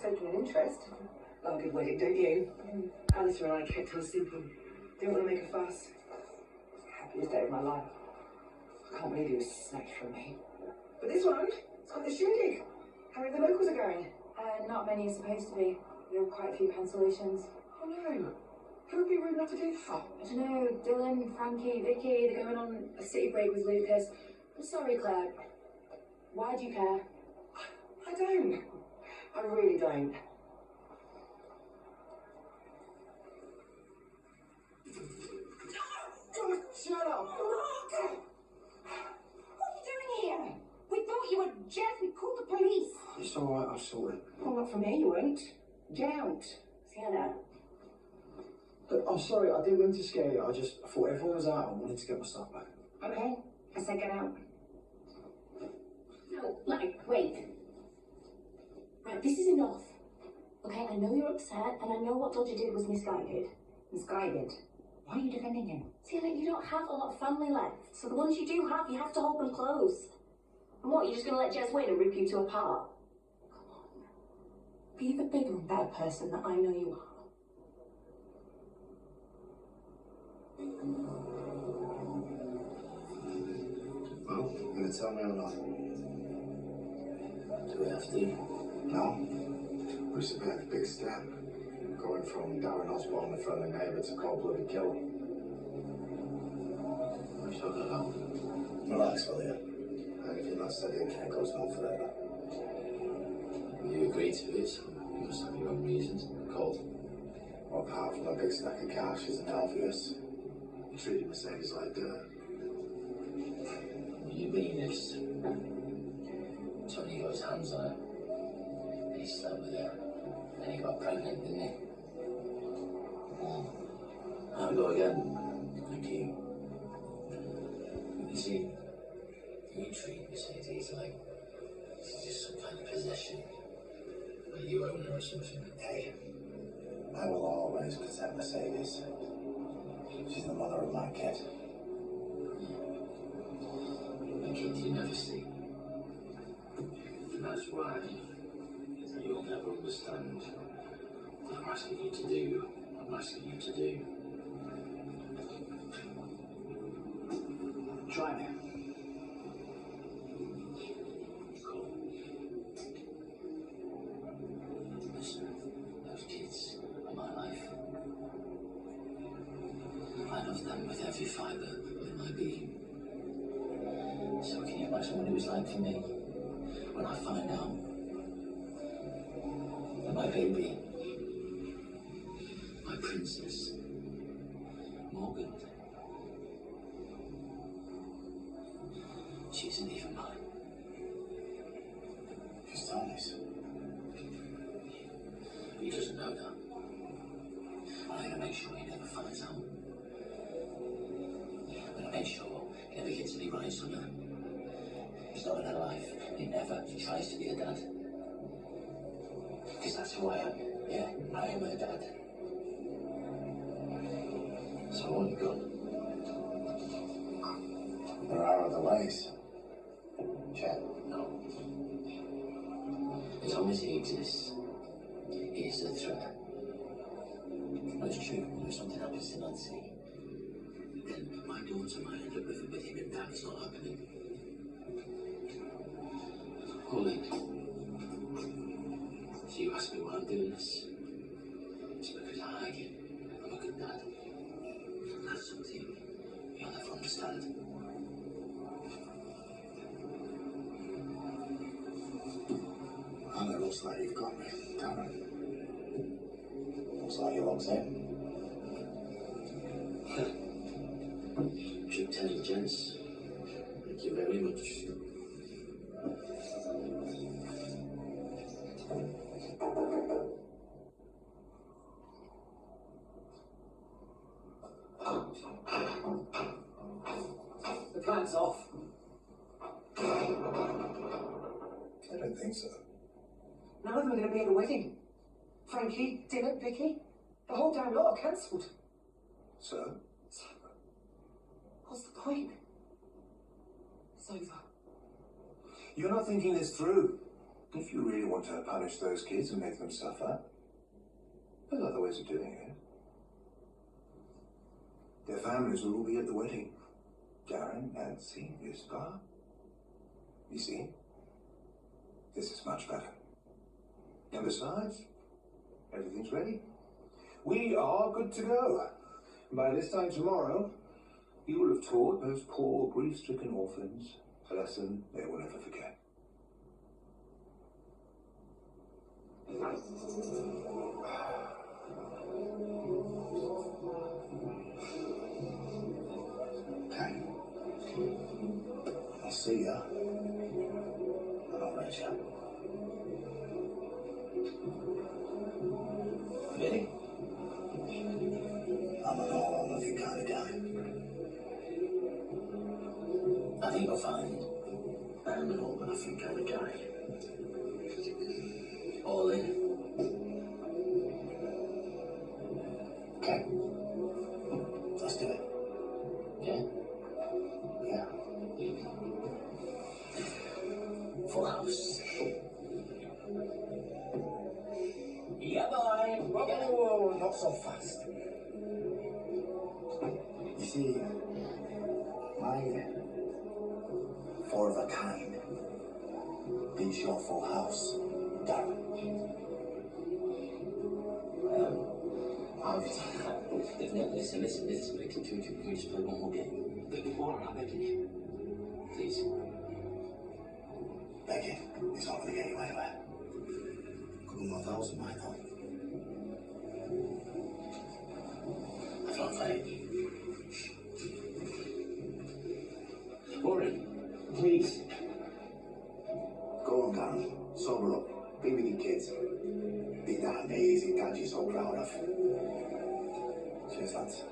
taken an interest. Love a good wedding, don't you? Alice and I kept her simple. Didn't want to make a fuss. Happiest day of my life. I can't believe he was snatched from me. But this one, it's got the shindig. How many of the locals are going? Not many are supposed to be. There are quite a few cancellations. Oh no. Who would be rude enough to do that? I don't know, Dylan, Frankie, Vicky, they're going on a city break with Lucas. I'm sorry, Claire. Why do you care? I don't. I really don't. God, shut up! What are you doing here? We thought you were Jeff. We called the police. It's alright, I'll sort it. Oh, not for me, you won't. Get out. Sienna. Look, I'm sorry, I didn't mean to scare you. I thought everyone was out and wanted to get my stuff back. Okay, I said get out. No, wait. Right, this is enough. Okay, I know you're upset, and I know what Dodger did was misguided. Misguided? Why are you defending him? Sienna, you don't have a lot of family left, so the ones you do have, you have to hold them close. And what, you're just going to let Jez win and rip you two apart? Come on. Be the bigger and better person that I know you are. Well, you're going to tell me or not? Do we have to? No. But it's a bit of a big step. Going from Darren Osborne, a friendly neighbour, to cold-blooded killer. What are you talking about? Relax, will you? Anything that's said in here goes on forever. You agreed to it, so you must have your own reasons. Cold. Well, apart from a big stack of cash isn't obvious. You treated Mercedes like dirt. You mean this? Tony got his hands on her. And he slept with her. And he got pregnant, didn't he? I'll go again. Thank you. You see, you treat Mercedes like she's just some kind of possession. Like you own her or something. Hey, I will always protect Mercedes. She's the mother of my kid. A kid you never see. And that's why you'll never understand what I'm asking you to do. What I'm asking you to do. Try me. Cool. Listen, those kids are my life. I love them with every fibre of my being. So can you imagine what it was like for me when I find out that my baby, my princess, Morgan, she isn't even mine. She's Tony's. He doesn't know that. I'm going to make sure he never finds out. I'm going to make sure he never gets any rights on her. He's not in her life, and he never tries to be a dad. Because that's who I am. Yeah, I am her dad. So I want you gone. There are other ways. Chet. No. As long as he exists, he is a threat. But it's true, if something happens to Nancy, then my daughter might end up with him, and that's not happening. Pauline, so you ask me why I'm doing this? It's because I'm a good dad. And that's something you'll never understand. And it looks like you've got me, Darren. Looks like your log's in. Should tell you, gents. Thank you very much. The plan's off. I don't think so. None of them are going to be at the wedding. Frankie, Dylan, Vicky, the whole damn lot are cancelled. So? So, what's the point? It's over. You're not thinking this through. If you really want to punish those kids and make them suffer, there's other ways of doing it. Their families will all be at the wedding. Darren, Nancy, Isbar. You see, this is much better. And besides, everything's ready. We are good to go. By this time tomorrow, you will have taught those poor, grief-stricken orphans a lesson they will never forget. Okay. I'll see ya. And I'll raise ya. Ready? I'm an all or nothing kind of guy. I think you'll find I'm an all or nothing kind of guy. All in. Okay. Let's do it. Yeah? Yeah. Full house. Yeah, boy. Whoa, not so fast. You see, my four of a kind beats your full house, Darren. Listen, can we just play one more game? Warren, I'm begging you. Please. Begging, it's not going to get you anywhere. Couple more thousand might help. I've not played. Warren, please. Go on, Darren. Sober up. Be with your kids. Be that amazing dad you're so proud of. Cheers, lads.